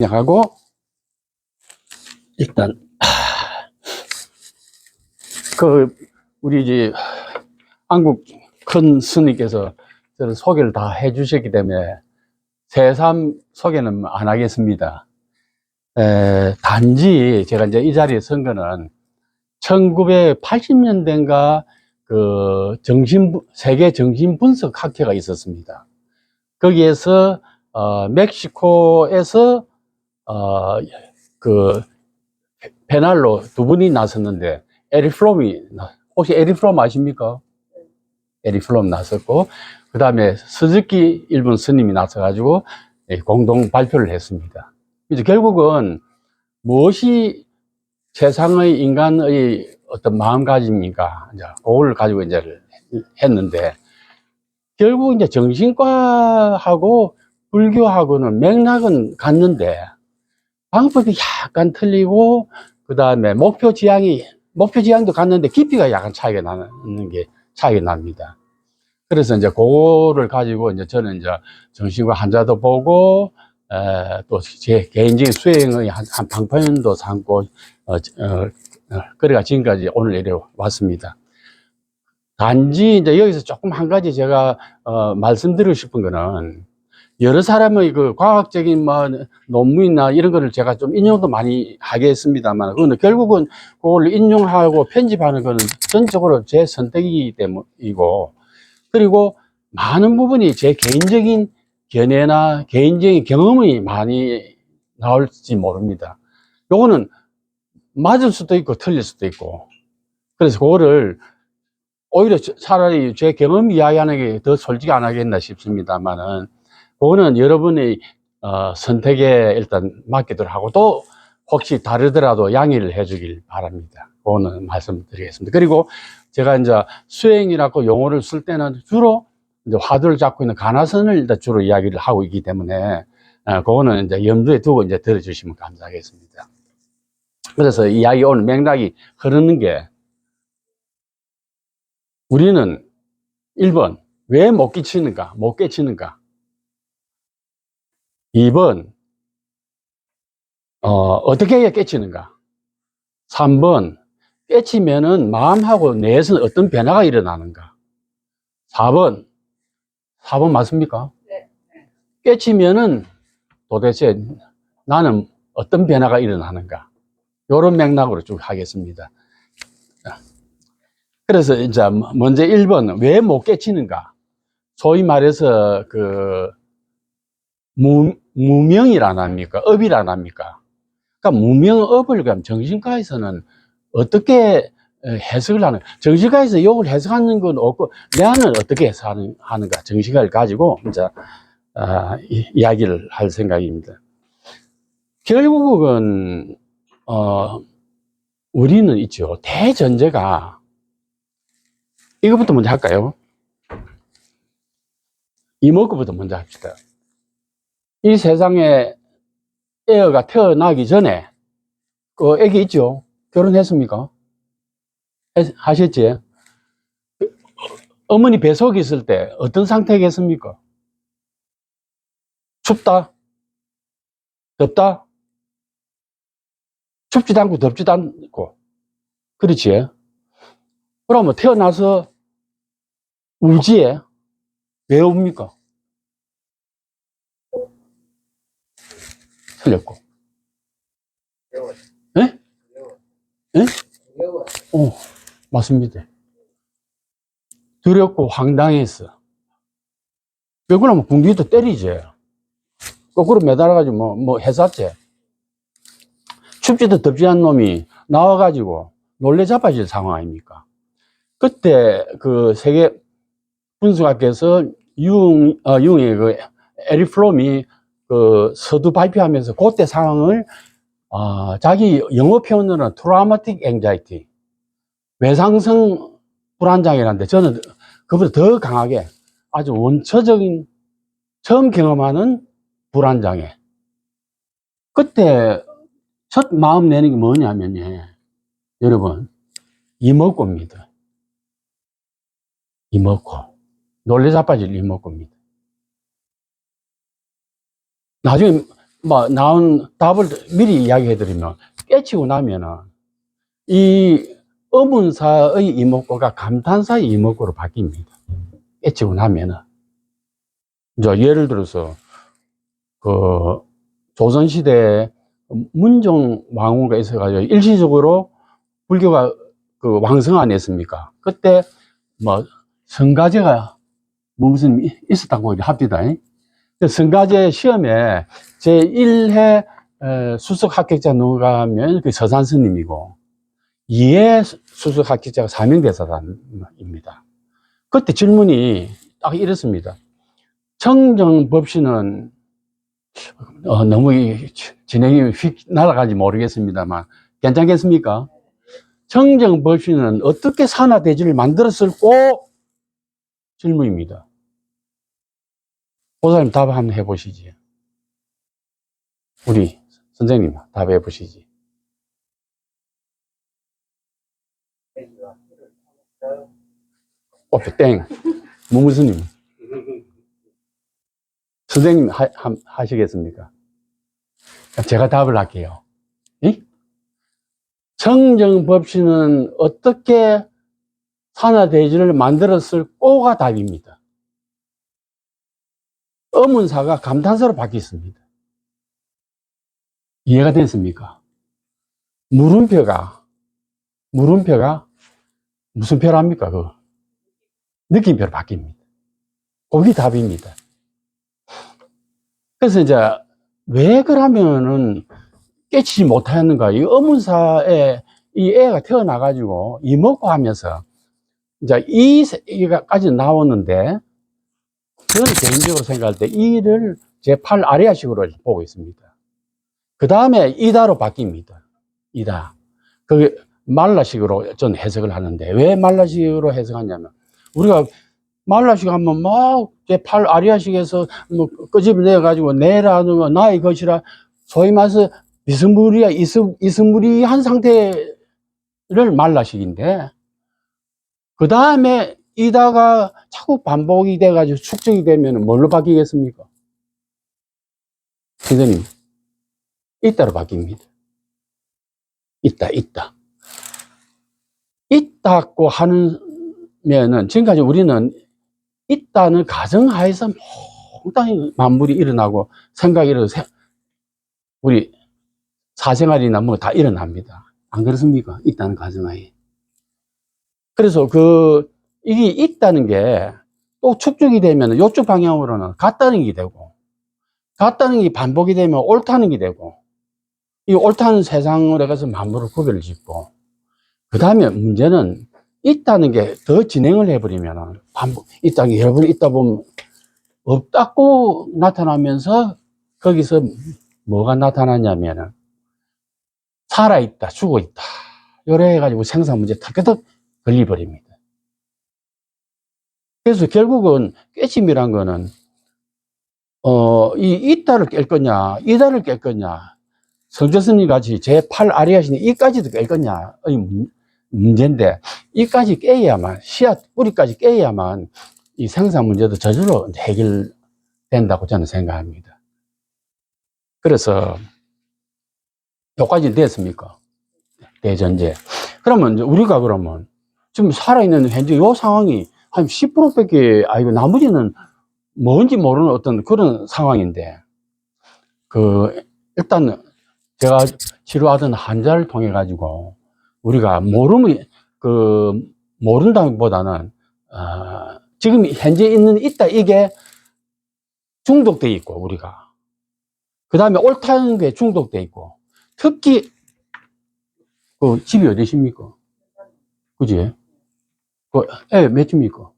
하고 일단 우리 이제 한국 큰 스님께서 저를 소개를 다 해주셨기 때문에 새삼 소개는 안 하겠습니다. 단지 제가 이제 이 자리에 선 거는 1980년대인가 그 세계 정신분석 학회가 있었습니다. 거기에서 멕시코에서 그 페날로 두 분이 나섰는데 혹시 에릭 프롬 아십니까? 에릭 프롬 나섰고 그 다음에 스즈키 일본 스님이 나서가지고 공동 발표를 했습니다. 그래서 결국은 무엇이 세상의 인간의 어떤 마음가짐인가 이제 그걸 가지고 이제 했는데 결국 이제 정신과하고 불교하고는 맥락은 같는데 방법이 약간 틀리고 그 다음에 목표 지향도 같는데 깊이가 약간 차이가 납니다. 그래서 이제 그거를 가지고 이제 저는 이제 정신과 환자도 보고 또 제 개인적인 수행의 한 방편도 삼고 그래가 지금까지 오늘 내려왔습니다. 단지 이제 여기서 조금 한 가지 제가 말씀드리고 싶은 거는 여러 사람의 그 과학적인 논문이나 이런 거를 제가 좀 인용도 많이 하겠습니다만 그거는 결국은 그걸 인용하고 편집하는 거는 전적으로 제 선택이기 때문이고 그리고 많은 부분이 제 개인적인 견해나 개인적인 경험이 많이 나올지 모릅니다. 요거는 맞을 수도 있고 틀릴 수도 있고 그래서 그거를 오히려 차라리 제 경험 이야기하는 게 더 솔직히 안 하겠나 싶습니다만은 그거는 여러분의 선택에 일단 맡기도록 하고 또 혹시 다르더라도 양해를 해주길 바랍니다. 그거는 말씀드리겠습니다. 그리고 제가 이제 수행이라고 용어를 쓸 때는 주로 이제 화두를 잡고 있는 가나선을 일단 주로 이야기를 하고 있기 때문에 그거는 이제 염두에 두고 이제 들어주시면 감사하겠습니다. 그래서 이야기 오늘 맥락이 흐르는 게 우리는 1번 왜 못 깨치는가? 2번 어떻게 해야 깨치는가? 3번 깨치면은 마음하고 뇌에서는 어떤 변화가 일어나는가? 4번 맞습니까? 네. 깨치면은 도대체 나는 어떤 변화가 일어나는가? 요런 맥락으로 쭉 하겠습니다. 그래서 이제 먼저 1번 왜 못 깨치는가? 소위 말해서 그 무명이란 합니까? 업이란 합니까? 그러니까 무명업을 그럼 정신과에서는 어떻게 해석을 하는, 정신과에서 이걸 해석하는 건 없고, 내 안은 어떻게 해석하는가, 정신과를 가지고, 이제, 이야기를 할 생각입니다. 결국은, 우리는 있죠. 대전제가, 이것부터 먼저 할까요? 이목구부터 먼저 합시다. 이 세상에 애가 태어나기 전에, 그 애기 있죠? 결혼했습니까? 하셨지? 어머니 뱃속에 있을 때 어떤 상태겠습니까? 춥다? 덥다? 춥지도 않고 덥지도 않고. 그렇지? 그러면 태어나서 울지에 왜 웁니까? 틀렸고. 예? 예? 맞습니다. 두렵고 황당했어. 왜 그러면 궁디도 때리지. 거꾸로 매달아가지고 뭐 했었지. 춥지도 덥지 않은 놈이 나와가지고 놀래 자빠질 상황 아닙니까? 그때 그 세계 분석학에서 융의 그 에릭 플롬이 그 서두 발표하면서 그때 상황을 자기 영어 표현으로는 트라우마틱 앵자이티, 외상성 불안장애라는데 저는 그보다 더 강하게 아주 원초적인 처음 경험하는 불안장애. 그때 첫 마음 내는 게 뭐냐면요, 여러분, 이목구입니다. 이목구. 놀래 자빠질 이목구입니다. 나중에 뭐, 나온 답을 미리 이야기해드리면, 깨치고 나면은, 이 어문사의 이목구가 감탄사의 이목구로 바뀝니다. 깨치고 나면은. 이제 예를 들어서, 그, 조선시대에 문정 왕후가 있어가지고, 일시적으로 불교가 그 왕성 아니었습니까? 그때, 뭐, 성가제가 무슨 있었다고 합니다. 성가제 시험에 제1회 수석 합격자 누가 하면 그 서산 스님이고, 2회 수석 합격자가 사명대사단입니다. 그때 질문이 딱 이렇습니다. 청정법씨는 너무 진행이 휙 날아가지 모르겠습니다만 괜찮겠습니까? 청정법씨는 어떻게 산화대지를 만들었을꼬? 질문입니다. 보살님 답 한번 해보시지. 우리 선생님 답해 보시지. 땡. 무무스님. 선생님 하시겠습니까? 제가 답을 할게요. 이? 청정법씨는 어떻게 산화대지를 만들었을 꼬가 답입니다. 어문사가 감탄사로 바뀌었습니다. 이해가 됐습니까? 물음표가 무슨 표랍니까? 그 느낌표로 바뀝니다. 그게 답입니다. 그래서 이제 왜 그러면은 깨치지 못하였는가? 이 어문사에 이 애가 태어나가지고 이먹고 하면서 이제 이까지 나오는데 저는 개인적으로 생각할 때 이를 제8 아리아식으로 보고 있습니다. 그 다음에 이다로 바뀝니다. 이다. 그게 말라식으로 전 해석을 하는데 왜 말라식으로 해석하냐면 우리가 말라식 하면 막 제8 아리아식에서 뭐 끄집어내가지고 내라는 거 나의 것이라 소위 말해서 비스무리야 이스무리한 상태를 말라식인데 그 다음에 이다가 자꾸 반복이 돼가지고 축적이 되면 뭘로 바뀌겠습니까? 선생님, 있다로 바뀝니다. 있다고 하면은 지금까지 우리는 있다는 가정하에서 몽땅히 만물이 일어나고 생각이 일어나고 우리 사생활이나 뭐 다 일어납니다. 안 그렇습니까? 있다는 가정하에. 그래서 이게 있다는 게 또 축적이 되면 이쪽 방향으로는 같다는 게 되고 같다는 게 반복이 되면 옳다는 게 되고 이 옳다는 세상을 해서 만물을 구별을 짓고 그 다음에 문제는 있다는 게 더 진행을 해버리면 반복 있다는 게 여러 번 있다 보면 없다고 나타나면서 거기서 뭐가 나타나냐면은 살아있다 죽어있다 이래 해가지고 생산 문제 탁탁 걸려버립니다. 그래서 결국은 깨침이란 거는 이 있다를 깰 거냐 이다를 깰 거냐 성조스님 같이 제8 아리아신이 이까지도 깰 거냐 이 문제인데 이까지 깨야만 씨앗 뿌리까지 깨야만 이 생산 문제도 저절로 해결된다고 저는 생각합니다. 그래서 여기까지 됐습니까? 대전제. 그러면 이제 우리가 그러면 지금 살아있는 현재 이 상황이 한 10%밖에 아니고 나머지는 뭔지 모르는 어떤 그런 상황인데 일단 제가 치료하던 환자를 통해 가지고 우리가 모른다기보다는 지금 현재 있다 이게 중독돼 있고 우리가 그 다음에 옳다는 게 중독돼 있고 특히 집이 어디십니까? 그지? 몇 집입니까?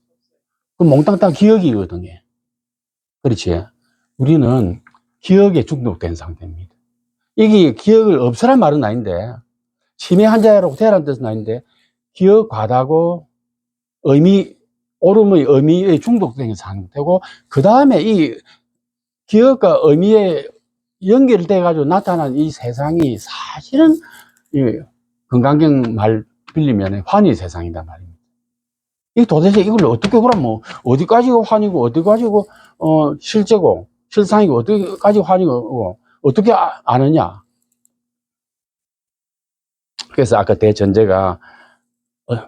몽땅 다 기억이거든요. 그렇지? 우리는 기억에 중독된 상태입니다. 이게 기억을 없애란 말은 아닌데 치매 환자라고 대란 뜻은 아닌데 기억 과다고 오름의 의미에 중독된 상태고 그 다음에 이 기억과 의미에 연결돼 가지고 나타난 이 세상이 사실은 건강경 말 빌리면 환희 세상이다 말입니다. 이 도대체 이걸 어떻게 그러면 어디까지가 환이고 어디까지고 실제고 실상이고 어디까지 환이고 어떻게 아느냐? 그래서 아까 대전제가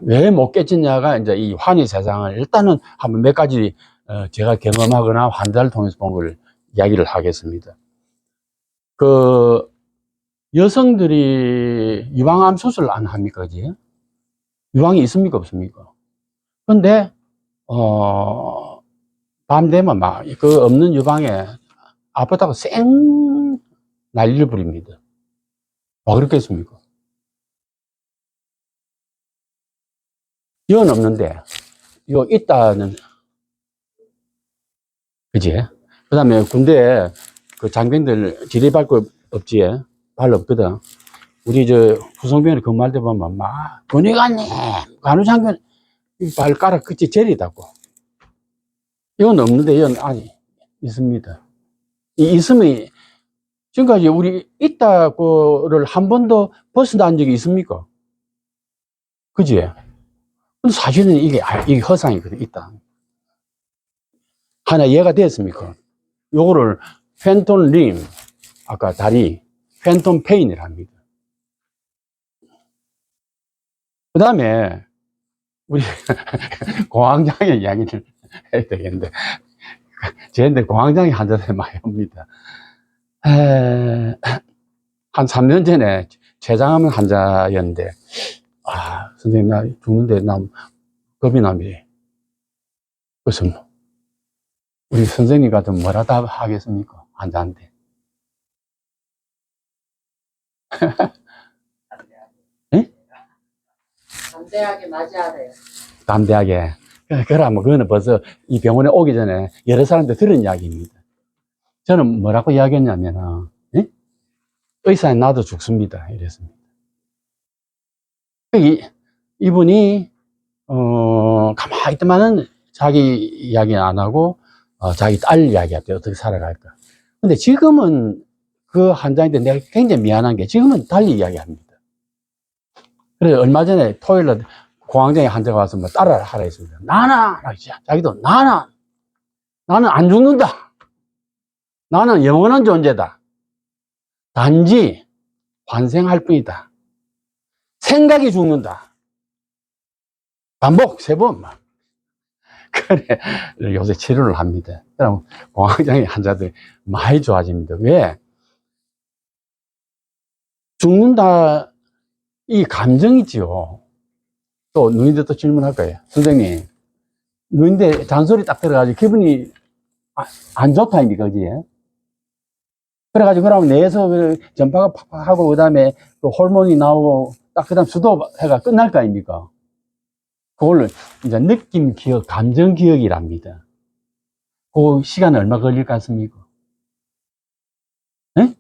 왜 못 깨지냐가 이제 이 환희 세상을 일단은 한번 몇 가지 제가 경험하거나 환자를 통해서 본 걸 이야기를 하겠습니다. 그 여성들이 유방암 수술 안 합니까? 그지? 유방이 있습니까? 없습니까? 근데 밤 되면 막 그 없는 유방에 아프다고 쌩 난리를 부립니다. 왜 그렇겠습니까? 이건 없는데 이거 있다는, 그지? 그 다음에 군대에 그 장병들 지뢰밟고 없지? 발 없거든. 우리 저 후성병에 근무할 때 보면 막 군의관님 간호장병 발가락 끝이 저리다고. 이건 없는데 이건 아니 있습니다. 있으면 지금까지 우리 있다고를 한 번도 벗어난 적이 있습니까? 그지? 근데 사실은 이게 허상이거든. 있다. 하나 이해가 됐습니까? 요거를 팬톤 림, 아까 다리 팬톤 페인이라 합니다. 그 다음에 우리 공황장애 이야기를 해야 되겠는데, 쟤한테 공황장애 환자들 많이 옵니다. 한 3년 전에 췌장암 환자였는데, 선생님 나 죽는데 나 겁이 납니다. 그래서 우리 선생님 같으면 뭐라 답하겠습니까? 환자한테. 예? 담대하게 맞이하래요. 담대하게. 그러면 그거는 벌써 이 병원에 오기 전에 여러 사람들 들은 이야기입니다. 저는 뭐라고 이야기했냐면, 예? 의사는 나도 죽습니다. 이랬습니다. 이분이, 가만히 있더만은 자기 이야기 안 하고, 자기 딸 이야기할 때 어떻게 살아갈까. 근데 지금은 그 환자인데 내가 굉장히 미안한 게 지금은 달리 이야기합니다. 그래서 얼마 전에 토요일날 공황장애 환자가 와서 뭐 따라 하라 했습니다. 자기도 나는 안 죽는다. 나는 영원한 존재다. 단지 환생할 뿐이다. 생각이 죽는다. 반복 3번. 그래, 요새 치료를 합니다. 그럼 공황장애 환자들 많이 좋아집니다. 왜? 죽는다, 이 감정이지요. 또 누인들 또 질문할 거예요. 선생님, 누인데 잔소리 딱 들어가지고 기분이 안 좋다입니까? 그지? 그래가지고 그러면 뇌에서 그 전파가 팍팍 하고 그다음에 그 호르몬이 나오고 딱 그다음 수도해가 끝날 거 아닙니까? 그걸로 이제 느낌 기억, 감정 기억이랍니다. 그 시간 얼마 걸릴 것 같습니까? 네?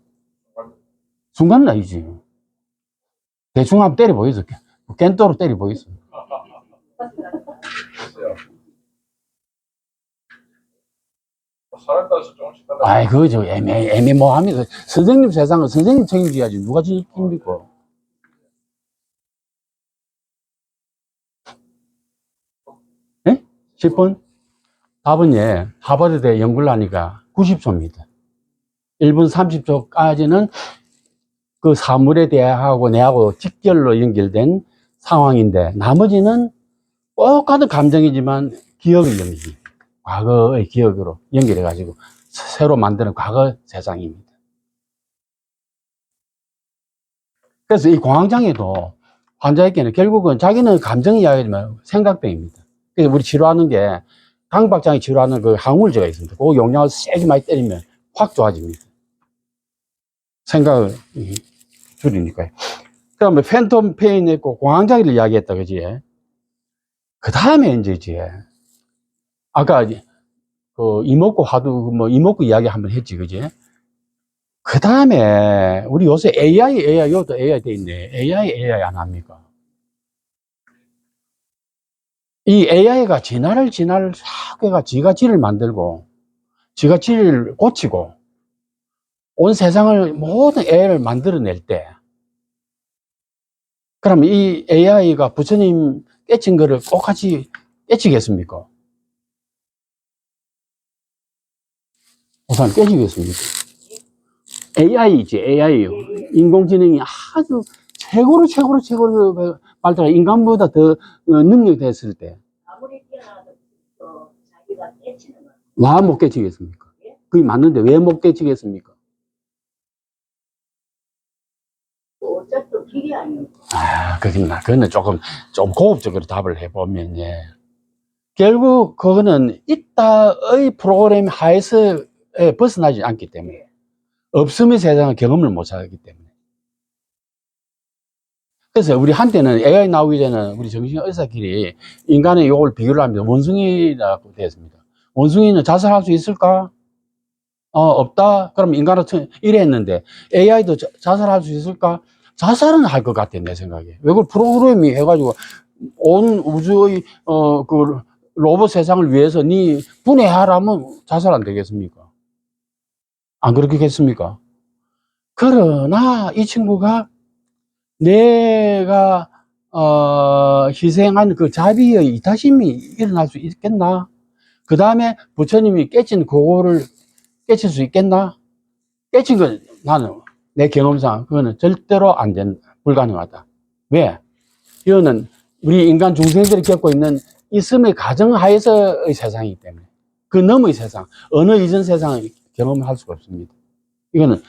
순간은 아니지. 대충 한번 때려 보이소. 깬도로 때려 보이소. 사람 따라서 조금씩 달라. 아이, 그거 애매모호합니다. 선생님 세상은 선생님 책임져야지. 누가 책임집니까? 네? 10분? 답은 예, 하버드대 연구를 하니까 90초입니다. 1분 30초까지는 그 사물에 대하고 내하고 직결로 연결된 상황인데, 나머지는 똑같은 감정이지만 기억을 연결, 과거의 기억으로 연결해가지고 새로 만드는 과거 세상입니다. 그래서 이 공황장애도 환자에게는 결국은 자기는 감정 이야기지만 생각병입니다. 그래서 우리 치료하는 게 강박장애 치료하는 그 항우울제가 있습니다. 그 용량을 세게 많이 때리면 확 좋아집니다. 생각을 줄이니까요. 그 다음에 팬텀 페인 있고 공황장애를 이야기했다, 그지? 그 다음에 이제 아까 그 이목구 뭐 이목구 이야기 한번 했지, 그지? 그 다음에 우리 요새 AI, 이것도 AI 돼 있네. AI 안 합니까? 이 AI가 진화를 자꾸가 지가 지를 만들고 지가 지를 고치고 온 세상을 모든 AI를 만들어낼 때, 그럼 이 AI가 부처님 깨친 거를 똑같이 깨치겠습니까? 우선 깨지겠습니까? AI지, AI요. 인공지능이 아주 최고로 발달해 인간보다 더 능력이 됐을 때. 아무리 뛰어나도 자기가 깨치는 거. 와, 못 깨치겠습니까? 그게 맞는데 왜 못 깨치겠습니까? 어차피 길이 아니고. 아, 그거는 좀 고급적으로 답을 해보면, 예. 결국 그거는 이따의 프로그램 하에서 벗어나지 않기 때문에. 없음의 세상은 경험을 못 하기 때문에. 그래서 우리 한때는 AI 나오기 전에 우리 정신의사끼리 인간의 요걸 비교를 하면서 원숭이라고 되었습니다. 원숭이는 자살할 수 있을까? 없다? 그럼 인간은 이래 했는데 AI도 자살할 수 있을까? 자살은 할 것 같아, 내 생각에. 왜 그걸 프로그램이 해가지고 온 우주의, 그 로봇 세상을 위해서 니 분해하라면 자살 안 되겠습니까? 안 그렇겠습니까? 그러나 이 친구가 내가 희생한 그 자비의 이타심이 일어날 수 있겠나? 그 다음에 부처님이 깨친 그거를 깨칠 수 있겠나? 깨친 건 나는 내 경험상 그거는 절대로 안 된다. 불가능하다. 왜? 이거는 우리 인간 중생들이 겪고 있는 있음의 가정 하에서의 세상이기 때문에 그 너머의 세상, 어느 이전 세상을 경험할 수가 없습니다. 이거는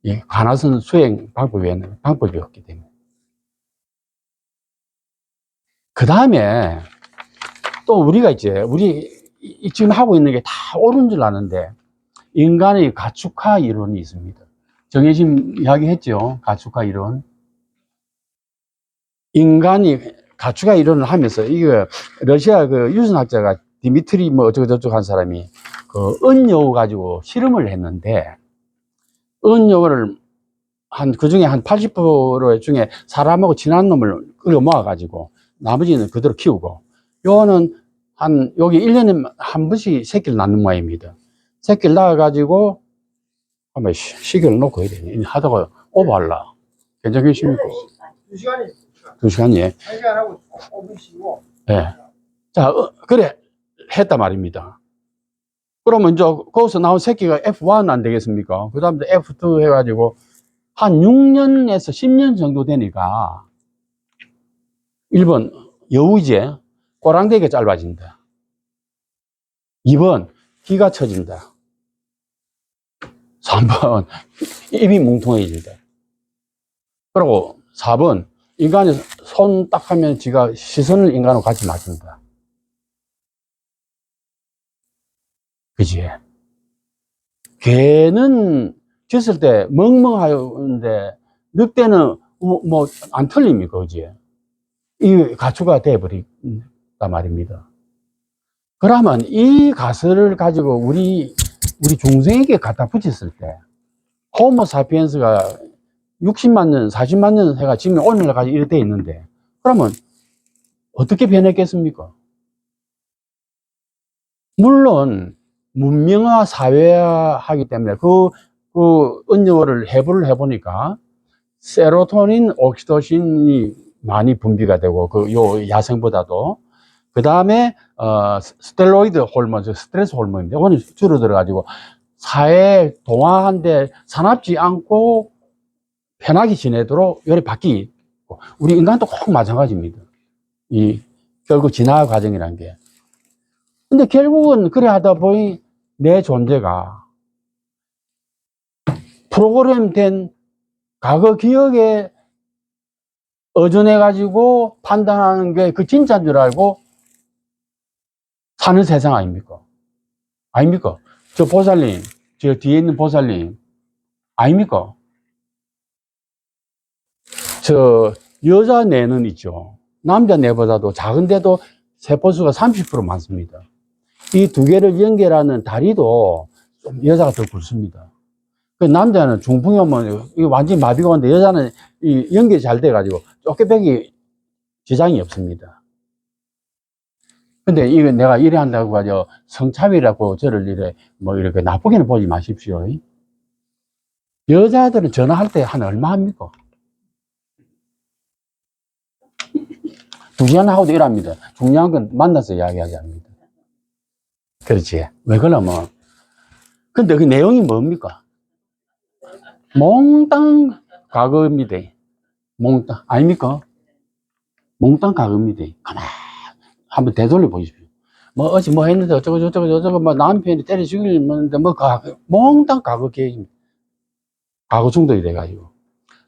예, 관화선 수행 방법 외에는 방법이 없기 때문에. 그 다음에 또 우리가 우리 지금 하고 있는 게 다 옳은 줄 아는데 인간의 가축화 이론이 있습니다. 정혜심 이야기 했죠. 가축화 이론. 인간이 가축화 이론을 하면서 이거 러시아 그 유전학자가 디미트리 뭐 어쩌고저쩌고 한 사람이 그 은여우 가지고 실험을 했는데 은여우를 그 중에 한 80% 중에 사람하고 친한 놈을 끌어 모아가지고, 나머지는 그대로 키우고, 요거는 여기 1년에 한 번씩 새끼를 낳는 모양입니다. 새끼를 낳아가지고, 한번 시계를 놓고 해야 되니, 하다가 오버할라. 괜찮겠습니까? 2시간에 2시간, 예. 1시간하고 5분 쉬고. 예. 자, 그래. 했단 말입니다. 그러면 이제 거기서 나온 새끼가 F1 안 되겠습니까? 그 다음에 F2 해가지고, 한 6년에서 10년 정도 되니까 1번 여우제 꼬랑대기가 짧아진다. 2번 기가 처진다. 3번 입이 뭉퉁해진다. 그리고 4번 인간이 손 딱 하면 지가 시선을 인간하고 같이 맞춘다. 그지? 개는 짖을 때 멍멍하는데 늑대는 뭐 안 틀립니까? 그지? 이 가축화 돼버린단 말입니다. 그러면 이 가설을 가지고 우리 중생에게 갖다 붙였을 때 호모 사피엔스가 60만 년, 40만 년 해가 지금 오늘날까지 이렇게 돼 있는데 그러면 어떻게 변했겠습니까? 물론 문명화 사회화하기 때문에 그 은여를 해부를 해보니까 세로토닌, 옥시토신이 많이 분비가 되고 요 야생보다도 그 다음에 스텔로이드 호르몬, 스트레스 호르몬인데 이거는 줄어들어 가지고 사회 동화한데 사납지 않고 편하게 지내도록 요리 바뀌고 우리 인간도 꼭 마찬가지입니다. 결국 진화 과정이라는 게. 근데 결국은 그래 하다 보니 내 존재가 프로그램된 과거 기억에 의존해가지고 판단하는 게 그 진짜인 줄 알고 사는 세상 아닙니까? 아닙니까? 저 보살님, 저 뒤에 있는 보살님, 아닙니까? 저 여자 뇌는 있죠. 남자 뇌보다도 작은데도 세포수가 30% 많습니다. 이 두 개를 연결하는 다리도 좀 여자가 더 굵습니다. 그 남자는 중풍이 오면 이게 완전히 마비가 오는데 여자는 이 연결이 잘 돼가지고 쫓겨배기 지장이 없습니다. 근데 이거 내가 이래 한다고 하죠. 성참이라고 저를 이렇게 나쁘게는 보지 마십시오. 여자들은 전화할 때 한 얼마 합니까? 2시간 하고도 일합니다. 중요한 건 만나서 이야기하지 않습니다. 그렇지. 왜 그러면. 근데 그 내용이 뭡니까? 몽땅 과거입니다. 몽땅. 아닙니까? 몽땅 과거입니다. 가만 한번 되돌려 보십시오. 뭐, 어제 뭐 했는데, 어쩌고, 뭐, 남편이 때려 죽이는데, 뭐, 몽땅 과거 계획입니다. 과거 중독이 돼가지고.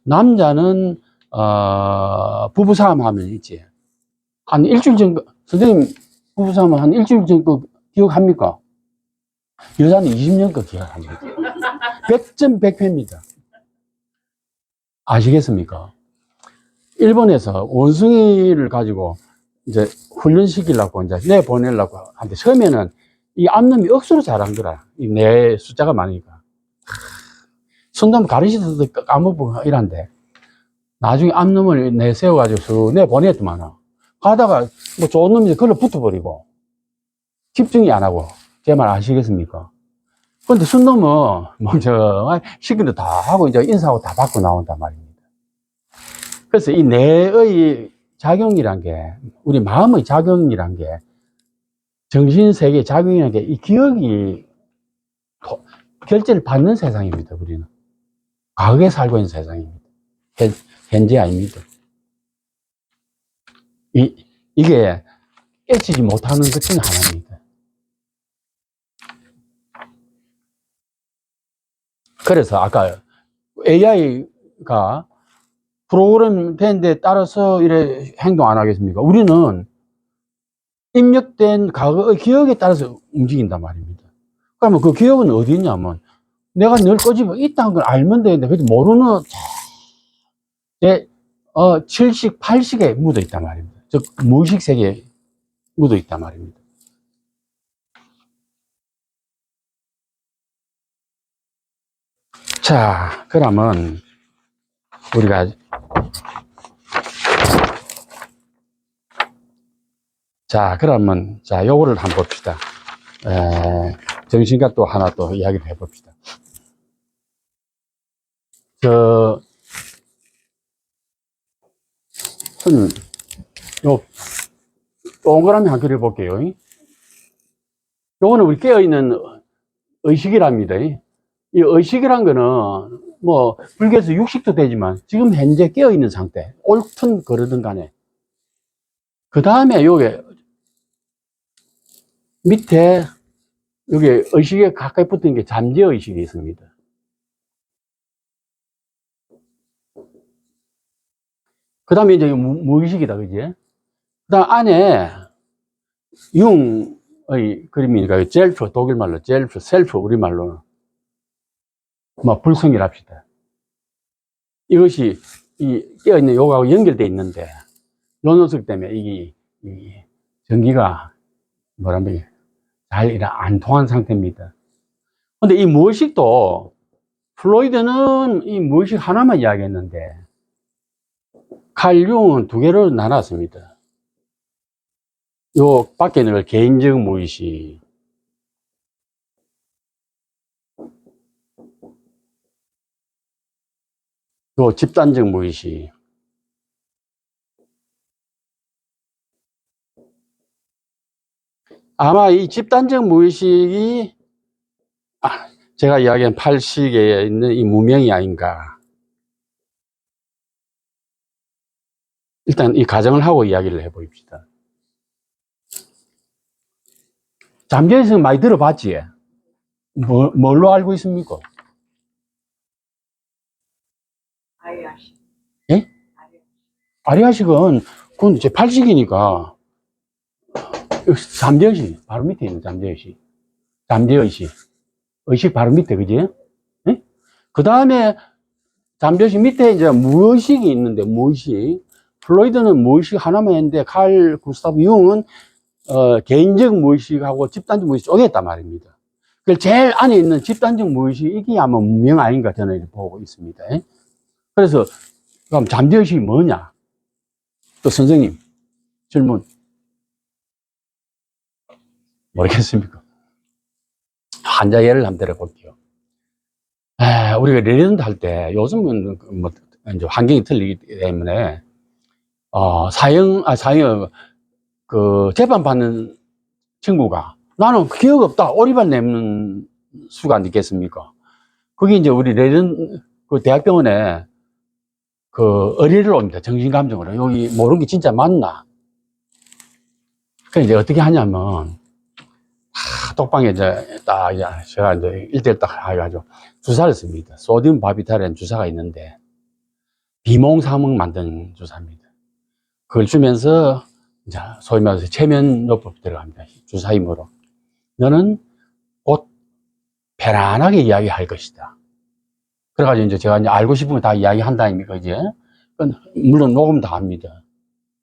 남자는, 부부싸움 하면 있지. 한 일주일 정도, 선생님, 부부싸움 한 일주일 정도 기억합니까? 여자는 20년 거 기억합니다. 100점 100패입니다. 아시겠습니까? 일본에서 원숭이를 가지고 이제 훈련시키려고 이제 내보내려고 하는데 처음에는 이 암놈이 억수로 잘한 거라. 이 내 숫자가 많으니까. 순놈 가르치듯 까먹고 이란데 나중에 암놈을 내세워가지고 내보냈더만 가다가 뭐 좋은 놈이 걸러 붙어버리고 집중이 안 하고 제 말 아시겠습니까? 근데 순놈은 먼저 시킨 다 하고 이제 인사하고 다 받고 나온단 말입니다. 그래서 이 뇌의 작용이란 게, 우리 마음의 작용이란 게, 정신세계 작용이란 게, 이 기억이 결제를 받는 세상입니다, 우리는. 과거에 살고 있는 세상입니다. 현재 아닙니다. 이게 깨치지 못하는 것 중 하나입니다. 그래서 아까 AI가 프로그램 된 데 따라서 이래 행동 안 하겠습니까? 우리는 입력된 과거의 기억에 따라서 움직인단 말입니다. 그러면 그 기억은 어디 있냐면 내가 늘 꼬집어 있다는 걸 알면 되는데 그래도 모르는 제 7식, 8식에 묻어 있단 말입니다. 즉 무의식 세계에 묻어 있단 말입니다. 자, 그러면 우리가 그러면 요거를 한번 봅시다. 정신과 또 하나 또 이야기를 해봅시다. 손님, 요 동그라미 한 그려 볼게요. 요거는 우리 깨어있는 의식이랍니다. 이 의식이란 거는 뭐 불교에서 육식도 되지만 지금 현재 깨어있는 상태, 옳든 그러든 간에 그 다음에 요게 밑에 여기 의식에 가까이 붙은 게 잠재의식이 있습니다. 그 다음에 이제 무의식이다, 그지? 그 다음 안에 융의 그림이니까 젤프, 독일말로 젤프, 셀프, 우리말로는 뭐 불성이랍시다. 이것이 이 깨어있는 요거하고 연결되어 있는데 요 녀석 때문에 이 전기가 뭐라면 잘 안 통한 상태입니다. 근데 이 무의식도 플로이드는 이 무의식 하나만 이야기했는데 칼 융은 두 개로 나눴습니다. 요 밖에 있는 걸 개인적 무의식, 요 집단적 무의식, 아마 이 집단적 무의식이 제가 이야기한 8식에 있는 이 무명이 아닌가. 일단 이 가정을 하고 이야기를 해봅시다. 잠재의식은 많이 들어봤지? 뭘로 알고 있습니까? 아리아식. 예? 아리아식은 그건 이제 8식이니까 잠재의식 바로 밑에 있는 잠재의식, 잠재의식, 의식 바로 밑에, 그지? 예? 그 다음에 잠재의식 밑에 이제 무의식이 있는데, 무의식. 플로이드는 무의식 하나만 했는데 칼 구스타브 융은 개인적 무의식하고 집단적 무의식 쪼갰단 말입니다. 그 제일 안에 있는 집단적 무의식, 이게 아마 무명 아닌가 저는 보고 있습니다. 그래서 그럼 잠재의식이 뭐냐? 또 선생님 질문 모르겠습니까? 환자 예를 한번 들어볼게요. 우리가 레전드 할 때 요즘은 뭐 이제 환경이 틀리기 때문에 사형 그 재판 받는 친구가 나는 기억 없다 오리발 내는 수가 안 있겠습니까? 그게 이제 우리 그 대학병원에 그 의뢰를 옵니다. 정신감정으로. 여기 모르는 게 진짜 맞나? 그 이제 어떻게 하냐면, 독방에 이제 딱, 이제 제가 이제 1대1 딱 해가지고 주사를 씁니다. 소디움 바비탈이라는 주사가 있는데, 비몽사몽 만든 주사입니다. 그걸 주면서, 이제 소위 말해서 체면요법 들어갑니다. 주사 힘으로. 너는 곧 편안하게 이야기할 것이다. 그래가지고 이제 제가 이제 알고 싶은 거 다 이야기한다, 아닙니까, 이제? 물론 녹음 다 합니다.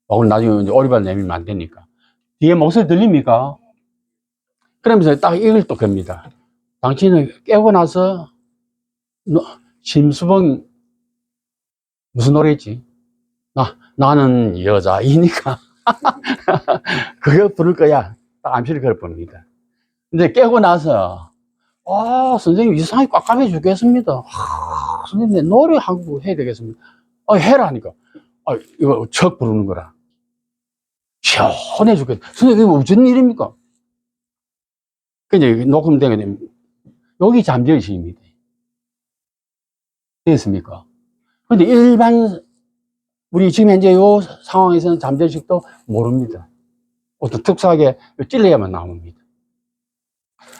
오늘 나중에 이제 오리발 내밀면 안 되니까. 뒤에 목소리 들립니까? 그러면서 딱 이걸 또 겁니다. 당신은 깨고 나서, 심수봉, 무슨 노래지? 나는 여자이니까. 그거 부를 거야. 딱 암시를 걸어봅니다. 근데 깨고 나서, 선생님 이상하게 꽉꽉해 죽겠습니다. 선생님 노래 한 곡 해야 되겠습니다. 해라니까. 이거 척 부르는 거라. 시원해 죽겠다. 선생님 이거 무슨 일입니까? 이제 녹음되게 여기 잠재의식입니다. 됐습니까? 근데 일반 우리 지금 현재 이 상황에서는 잠재의식도 모릅니다. 어떤 특수하게 찔러야만 나옵니다.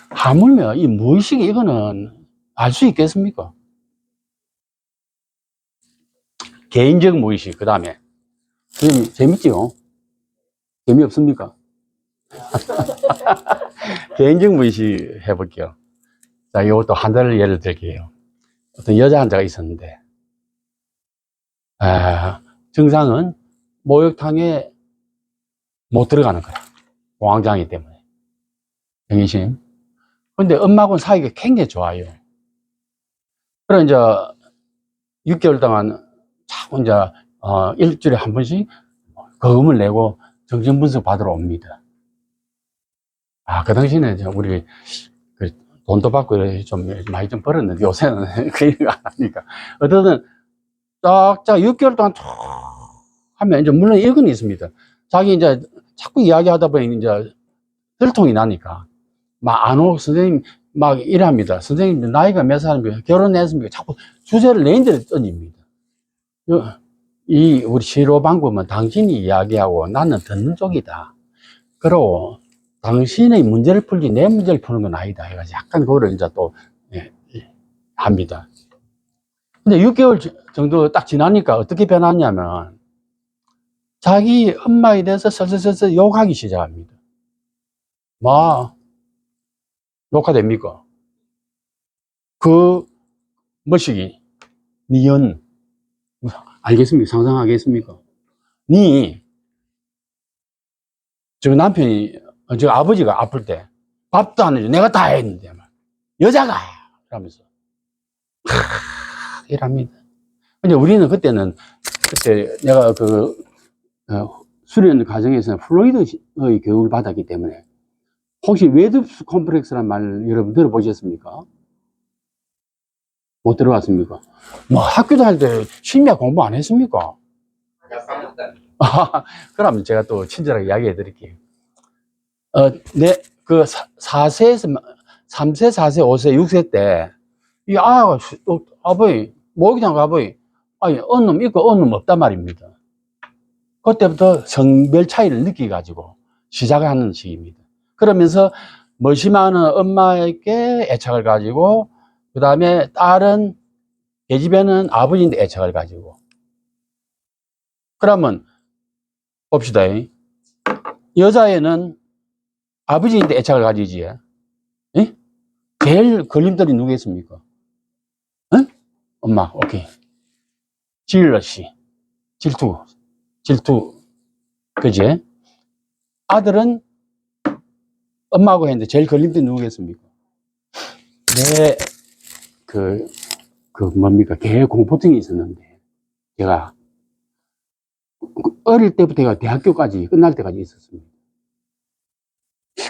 하물며 이 무의식이 이거는 알 수 있겠습니까? 개인적 무의식, 그 다음에 재밌지요? 재미없습니까? 개인적 무의식 해볼게요. 자, 이것도 한 달을 예를 들게요. 어떤 여자 환자가 있었는데, 증상은 목욕탕에 못 들어가는 거야. 공황장애 때문에. 병의심. 근데 엄마하고는 사이가 굉장히 좋아요. 그래, 이제 6개월 동안 자꾸 이제, 일주일에 한 번씩 거금을 내고 정신분석 받으러 옵니다. 그 당시에는 이제 우리 돈도 받고 좀 많이 좀 벌었는데 요새는 그 일을 안 하니까. 어쨌든 쫙쫙 6개월 동안 쭉 하면 이제 물론 이건 있습니다. 자기 이제 자꾸 이야기하다 보니 이제 들통이 나니까 막 안 오고 선생님 막 이랍니다. 선생님 나이가 몇 살입니까? 결혼했습니까? 자꾸 주제를 레인지를 던집니다. 이 우리 치료 방법은 당신이 이야기하고 나는 듣는 쪽이다. 그러고 당신의 문제를 풀지 내 문제를 푸는 건 아니다. 해가지고 약간 그거를 이제 또 합니다. 근데 6개월 정도 딱 지나니까 어떻게 변했냐면 자기 엄마에 대해서 슬슬 욕하기 시작합니다. 욕하됩니까? 뭐시기? 니언. 알겠습니까? 상상하겠습니까? 저 남편이, 저 아버지가 아플 때 밥도 안 해줘. 내가 다 했는데, 여자가! 이러면서. 이랍니다. 근데 우리는 그때 내가 수련 과정에서 플로이드의 교육을 받았기 때문에 혹시 웨드스 콤플렉스라는 말 여러분 들어보셨습니까? 못 들어봤습니까? 학교 다닐 때 심리학 공부 안 했습니까? 그럼 제가 또 친절하게 이야기해 드릴게요. 4세에서 3세, 4세, 5세, 6세 때, 이 아버지, 목욕탕 가보이, 어느 놈 있고 어느 놈 없단 말입니다. 그때부터 성별 차이를 느끼가지고 시작하는 시기입니다. 그러면서 머시마는 엄마에게 애착을 가지고, 그 다음에 딸은, 계집애는 아버지인데 애착을 가지고. 그러면, 봅시다. 여자애는 아버지인데 애착을 가지지. 예? 제일 걸림돌이 누구겠습니까? 응? 엄마, 오케이. 질러시. 질투. 그지? 아들은 엄마하고 했는데 제일 걸림돌이 누구겠습니까? 개 공포증이 있었는데, 제가 어릴 때부터 대학교까지 끝날 때까지 있었습니다.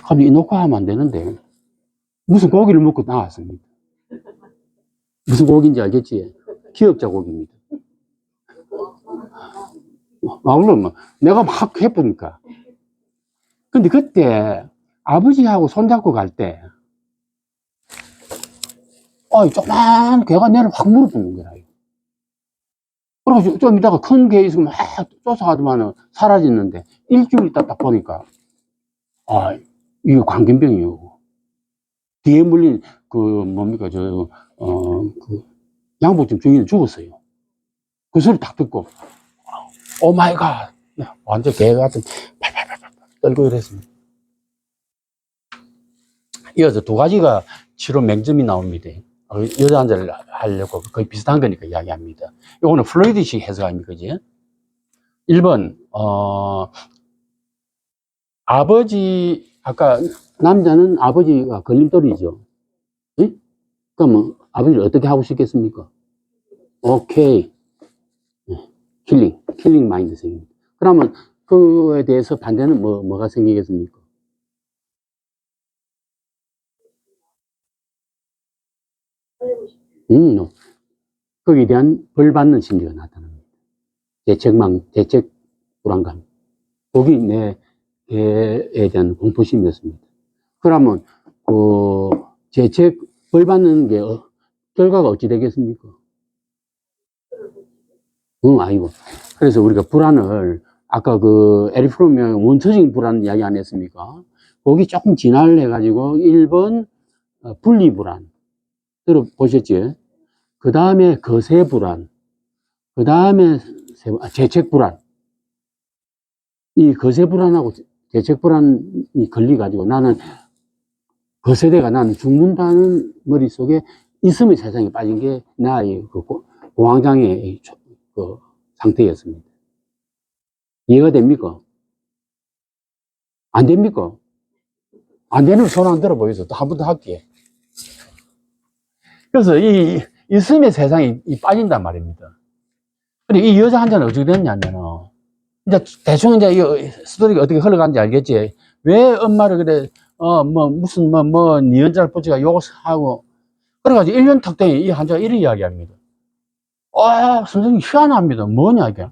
그럼 이 녹화하면 안 되는데, 무슨 고기를 먹고 나왔습니다. 무슨 고기인지 알겠지? 기억자 고기입니다. 물론 내가 막 해보니까. 근데 그때 아버지하고 손잡고 갈 때, 조그만 개가 내를 확 물어뜯는 거야. 그래서 좀 이따가 큰 개 있으면 막 쫓아가더만은 사라졌는데, 일주일 있다 딱 보니까, 아, 이거 광견병이요. 뒤에 물린, 뭡니까, 양복점 주인은 죽었어요. 그 소리 딱 듣고, 오 마이 갓. 완전 개 같은, 팔팔팔팔 떨고 이랬습니다. 이어서 두 가지가 치료 맹점이 나옵니다. 여자 환자를 하려고 거의 비슷한 거니까 이야기합니다. 이거는 플로이드식 해석 아닙니까, 그지? 1번, 아버지, 아까 남자는 아버지가 걸림돌이죠. 응? 그러면 아버지를 어떻게 하고 싶겠습니까? 오케이. 킬링 마인드 생깁니다. 그러면 그거에 대해서 반대는 뭐가 생기겠습니까? 거기에 대한 벌 받는 심리가 나타납니다. 재책 불안감. 거기 내 개에 대한 공포심이었습니다. 그러면, 재책 벌 받는 게, 결과가 어찌 되겠습니까? 아이고. 그래서 우리가 불안을, 아까 에리프롬의 원초적인 불안 이야기 안 했습니까? 거기 조금 진화를 해가지고, 1번, 분리불안. 들어보셨지? 그 다음에 거세불안. 그 다음에 재책불안. 이 거세불안하고 재책불안이 걸려가지고 나는 거세대가 나는 죽는다는 머릿속에 있음의 세상에 빠진 게 나의 공황장애의 상태였습니다. 이해가 됩니까? 안 됩니까? 안 되는 손 안 들어 보여서 또 한 번 더 할게. 그래서 이 있음의 세상에 빠진단 말입니다. 근데 이 여자 환자는 어떻게 됐냐면은, 이제 대충 이제 이 스토리가 어떻게 흘러가는지 알겠지? 왜 엄마를 그래, 니 연자를 붙이가 욕하고, 그래가지고 1년 탁 되니 이 환자가 이런 이야기 합니다. 선생님 희한합니다. 뭐냐, 이게.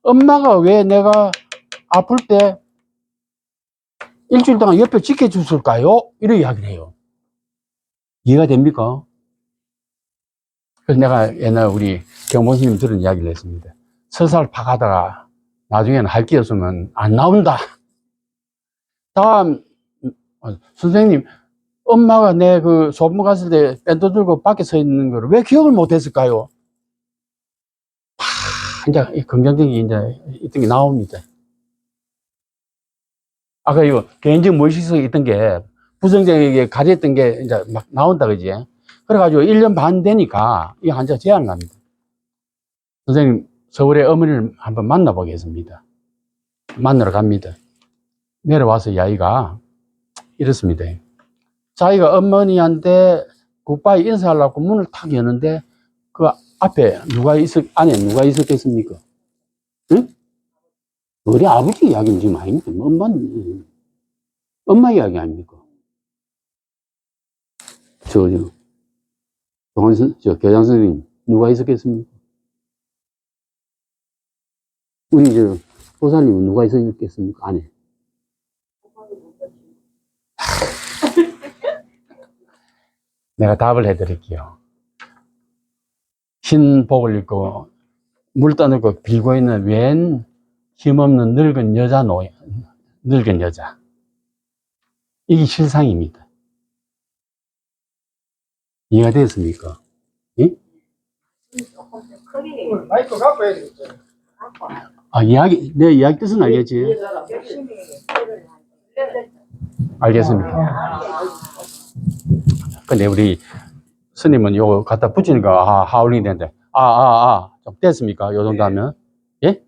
엄마가 왜 내가 아플 때 일주일 동안 옆에 지켜줬을까요? 이런 이야기를 해요. 이해가 됩니까? 그래서 내가 옛날 우리 경보스님 들은 이야기를 했습니다. 서사를 파가다가 나중에는 할 게 없으면 안 나온다. 다음, 선생님, 엄마가 내 소문 갔을 때 밴드 들고 밖에 서 있는 거를 왜 기억을 못 했을까요? 이제 긍정적인 이제 있던 게 나옵니다. 아까 이거 개인적 무의식속에 있던 게 부정적이게 가렸던 게 이제 막 나온다, 그지? 그래가지고 1년 반 되니까 이 환자가 제안을 합니다. 선생님, 서울에 어머니를 한번 만나보겠습니다. 만나러 갑니다. 내려와서 이 아이가 이렇습니다. 자기가 어머니한테 굿바이 인사하려고 문을 탁 여는데 그 앞에 안에 누가 있었겠습니까? 응? 우리 아버지 이야기는 지금 아닙니까? 엄마 이야기 아닙니까? 교장 선생님, 누가 있었겠습니까? 우리 보살님은 누가 있었겠습니까? 안에. 내가 답을 해드릴게요. 흰 복을 입고 물 떠놓고 빌고 있는 웬 힘없는 늙은 여자. 이게 실상입니다. 이해가 되었습니까? 예? 마이크 갖고 해야 되겠죠. 내 이야기 뜻은 알겠지? 열심히 일을 알겠습니다. 근데 우리 스님은 요거 갖다 붙이니까, 하울링 되는데, 좀 됐습니까? 요 정도 하면? 예?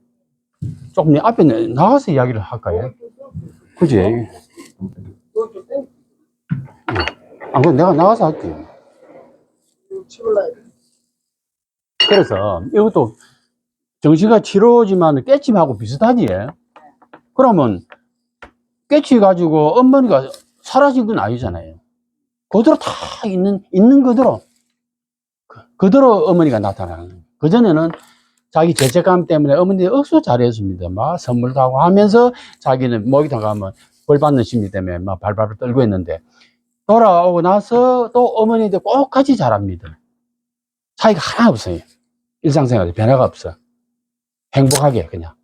조금 앞에 나가서 이야기를 할까요? 그지? 그럼 내가 나가서 할게. 그래서 이것도 정신과 치료지만 깨침하고 비슷하지? 그러면 깨치가지고 어머니가 사라진 건 아니잖아요. 그대로 다 있는 그대로 어머니가 나타나는 거예요. 그전에는 자기 죄책감 때문에 어머니 억수 잘했습니다. 막 선물도 하고 하면서 자기는 목욕탕 가면 벌 받는 심리 때문에 막 발발을 떨고 했는데 돌아오고 나서 또 어머니한테 꼭 같이 잘합니다. 차이가 하나 없어요. 일상생활에 변화가 없어. 행복하게, 그냥.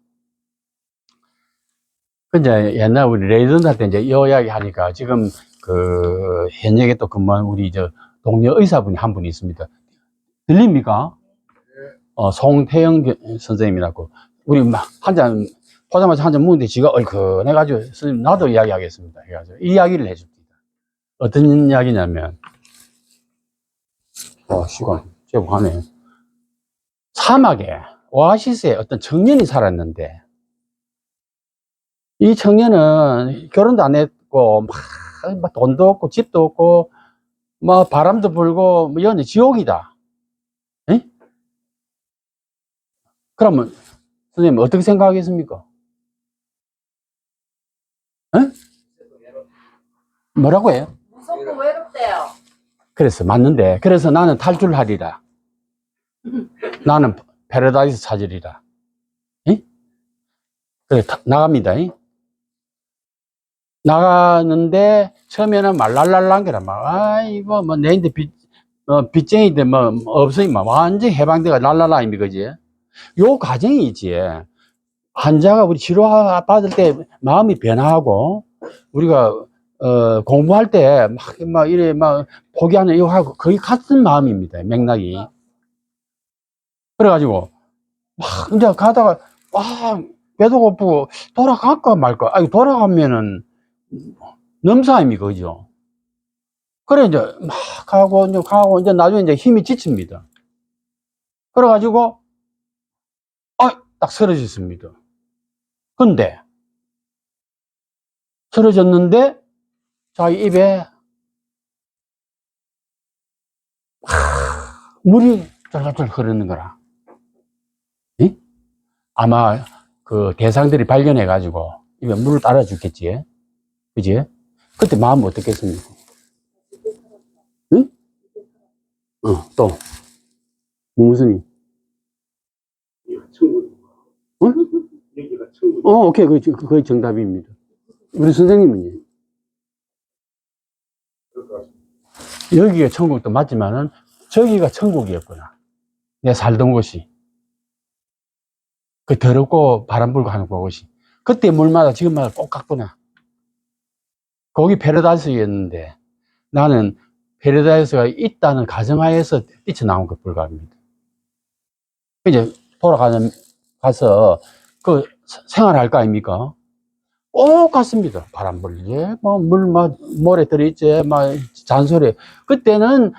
근데 옛날 우리 레이던트 때 이제 이 이야기 하니까 지금 그 현역에 또 근무한 우리 동료 의사분이 한 분이 있습니다. 들립니까? 송태영 선생님이라고. 우리 막 포장마차 한 잔 먹는데 지가 얼큰해가지고, 선생님, 나도 이야기하겠습니다. 해가지고, 이 이야기를 해줍니다. 어떤 이야기냐면, 시간, 제법 하네. 사막에, 오아시스에 어떤 청년이 살았는데, 이 청년은 결혼도 안 했고, 막 돈도 없고, 집도 없고, 뭐, 바람도 불고, 뭐, 이런 지옥이다. 에? 그러면, 선생님, 어떻게 생각하겠습니까? 에? 뭐라고 해요? 무섭고 외롭대요. 그래서 맞는데, 그래서 나는 탈출하리라. 나는 패러다이스 찾으리라. 에? 그래, 나갑니다. 에? 나가는데, 처음에는 막 랄랄란 게라, 막, 아이고, 뭐, 내인데 빚쟁이들 뭐, 없으니, 완전 해방대가 랄랄라, 이미, 그지? 요 과정이 있지. 환자가 우리 치료 받을 때 마음이 변화하고, 우리가, 공부할 때 막 이래, 막, 포기하는 이거 하고, 거의 같은 마음입니다. 맥락이. 그래가지고, 막, 이제 가다가, 배도 고프고, 돌아갈까 말까. 돌아가면은, 넘사임이 그죠. 그래, 이제, 막 가고, 이제 나중에 이제 힘이 지칩니다. 그래가지고, 딱 쓰러졌습니다. 근데, 쓰러졌는데, 자기 입에, 물이 쫄쫄 흐르는 거라. 응? 아마, 그 대상들이 발견해가지고, 입에 물을 따라줬겠지. 그지? 그때 마음 어떻겠습니까? 응? 또. 무슨 일? 응? 오케이. 그게 정답입니다. 우리 선생님은요? 여기가 천국도 맞지만은, 저기가 천국이었구나. 내가 살던 곳이. 그 더럽고 바람 불고 하는 곳이. 그때 물마다 지금마다 똑같구나. 거기 패러다이스였는데, 나는 패러다이스가 있다는 가정하에서 뛰쳐나온 것 불가합니다. 이제 가서 그 생활할 거 아닙니까? 똑같습니다. 바람 불지, 모래 들이지, 잔소리. 그때는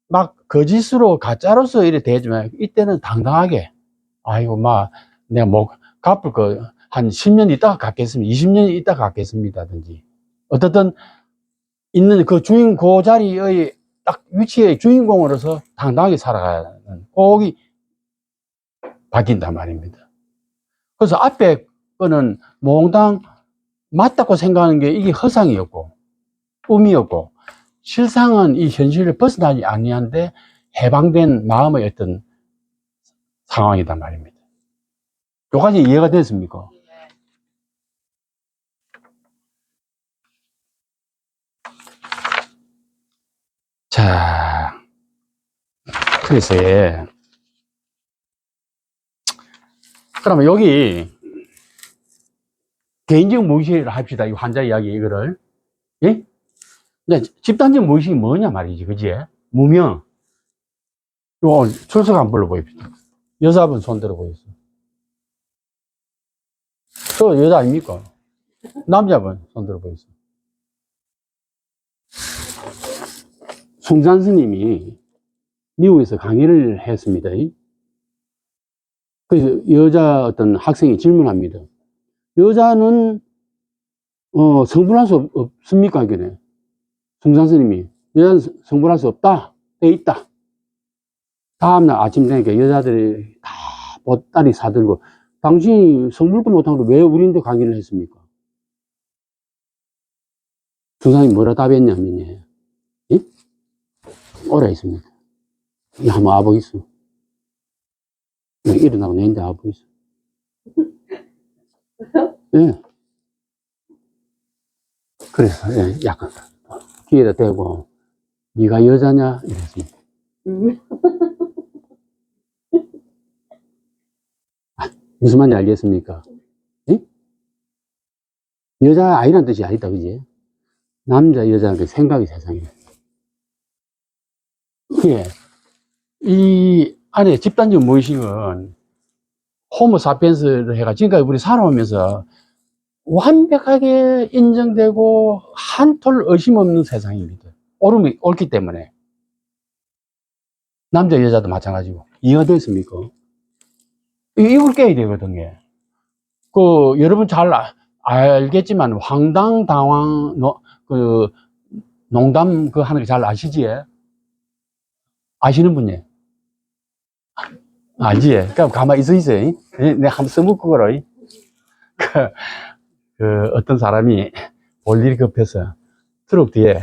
막 거짓으로 가짜로서 이래 되지만, 이때는 당당하게, 내가 갚을 거, 한 10년 있다가 갚겠습니다. 20년 있다가 갚겠습니다든지. 어떻든, 있는 그 그 자리의 딱 위치의 주인공으로서 당당하게 살아가는 꼭이 바뀐단 말입니다. 그래서 앞에 거는 몽땅 맞다고 생각하는 게 이게 허상이었고, 꿈이었고, 실상은 이 현실을 벗어나지 아니한데 해방된 마음의 어떤 상황이단 말입니다. 여기까지 이해가 됐습니까? 자, 그래서 그러면 여기 개인적 무의식을 합시다. 이 환자 이야기 이거를. 예? 집단적 무의식이 뭐냐 말이지, 그지? 무명. 요 출석 안 불러 보입시다. 여자분 손 들어 보이세요. 저 여자 아닙니까? 남자분 손 들어 보이세요. 숭산 스님이 미국에서 강의를 했습니다. 그래서 여자 어떤 학생이 질문합니다. 여자는 성불할 수 없습니까? 이게 숭산 스님이 여자는 성불할 수 없다. 돼 있다. 다음날 아침 되니까 여자들이 다 보따리 사들고, 당신이 성불도 못하고 왜 우리한테 강의를 했습니까? 숭산이 뭐라 답했냐면, 예? 오라 있습니다. 한번 와보겠어. 일어나고 내인데 와보겠어. 예. 그래서, 약간, 귀에다 대고, 네가 여자냐? 이랬습니다. 무슨 말인지 알겠습니까? 예? 여자 아이란 뜻이 아니다, 그지? 남자, 여자, 그 생각이 세상이에요. 예. 이 안에 집단적 무의식은 호모사피엔스를 해가 지금까지 우리 살아오면서 완벽하게 인정되고 한 톨 의심 없는 세상입니다. 옳기 때문에. 남자, 여자도 마찬가지고. 이해가 됐습니까? 이걸 깨야 되거든요. 여러분 잘 알겠지만, 황당당황, 농담 하는 거 잘 아시지? 아시는 분이? 알지? 그럼 가만히 있어요. 내가 한번 써먹고 걸어. 어떤 사람이 볼 일이 급해서 트럭 뒤에